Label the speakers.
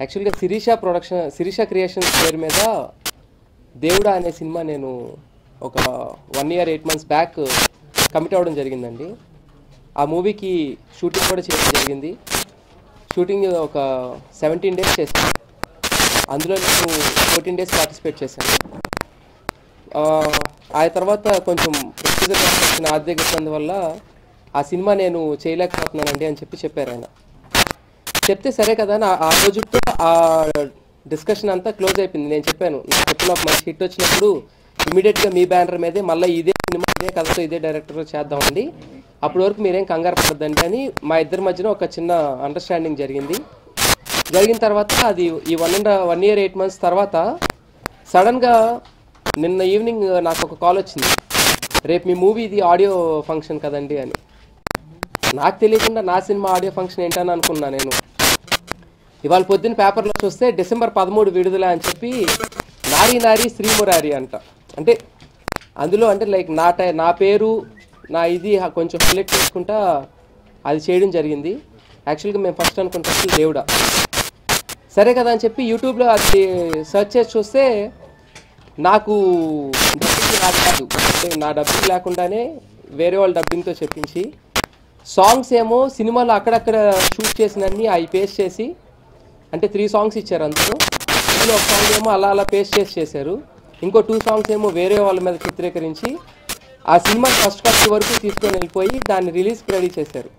Speaker 1: యాక్చువల్గా శిరీష క్రియేషన్స్ పేరు మీద దేవుడా అనే సినిమా నేను ఒక 1 year 8 months బ్యాక్ కమిట్ అవ్వడం జరిగిందండి. ఆ మూవీకి షూటింగ్ కూడా చేయడం జరిగింది. షూటింగ్ ఒక 17 days చేశాను. అందులో నేను 14 days పార్టిసిపేట్ చేశాను. ఆ తర్వాత కొంచెం ప్రొసీజర్ వచ్చిన ఆర్థిక ఇబ్బంది వల్ల ఆ సినిమా నేను చేయలేకపోతున్నానండి అని చెప్పారు ఆయన. చెప్తే సరే కదా ఆ రోజుతో ఆ డిస్కషన్ అంతా క్లోజ్ అయిపోయింది. నేను చెప్పాను, నాకు ఎప్పుడు నాకు మంచి హిట్ వచ్చినప్పుడు ఇమీడియట్గా మీ బ్యానర్ మీదే మళ్ళీ ఇదే సినిమా ఇదే కథతో ఇదే డైరెక్టర్ చేద్దామండి, అప్పటి వరకు మీరేం కంగారు పడద్దండి అని మా ఇద్దరి మధ్యన ఒక చిన్న అండర్స్టాండింగ్ జరిగిన తర్వాత అది ఈ 1 year 8 months తర్వాత సడన్గా నిన్న ఈవినింగ్ నాకు ఒక కాల్ వచ్చింది, రేపు మీ మూవీ ఇది ఆడియో ఫంక్షన్ కదండి అని. నాకు తెలియకుండా నా సినిమా ఆడియో ఫంక్షన్ ఏంటని అనుకున్నా నేను. ఇవాళ పొద్దున్న పేపర్లో చూస్తే December 13 విడుదల అని చెప్పి నారీ శ్రీమురారి అంట. అంటే అందులో అంటే లైక్ నా పేరు నా ఇది కొంచెం హైలైట్ చేసుకుంటా అది చేయడం జరిగింది. యాక్చువల్గా మేము ఫస్ట్ అనుకుంటాం దేవుడా, సరే కదా అని చెప్పి యూట్యూబ్లో అది సెర్చ్ చేసి చూస్తే నాకు డబ్బింగ్ రాదు అంటే నా డబ్బింగ్ లేకుండానే వేరే వాళ్ళ డబ్బింగ్తో చెప్పించి సాంగ్స్ ఏమో సినిమాలో అక్కడక్కడ షూట్ చేసినన్ని అవి పేస్ట్ చేసి అంటే 3 songs ఇచ్చారు. అందులో ఒక సాంగ్ ఏమో అలా పేస్ట్ చేశారు. ఇంకో 2 songs ఏమో వేరే వాళ్ళ మీద చిత్రీకరించి ఆ సినిమా ఫస్ట్ వరకు తీసుకొని వెళ్ళిపోయి దాన్ని రిలీజ్కి రెడీ చేశారు.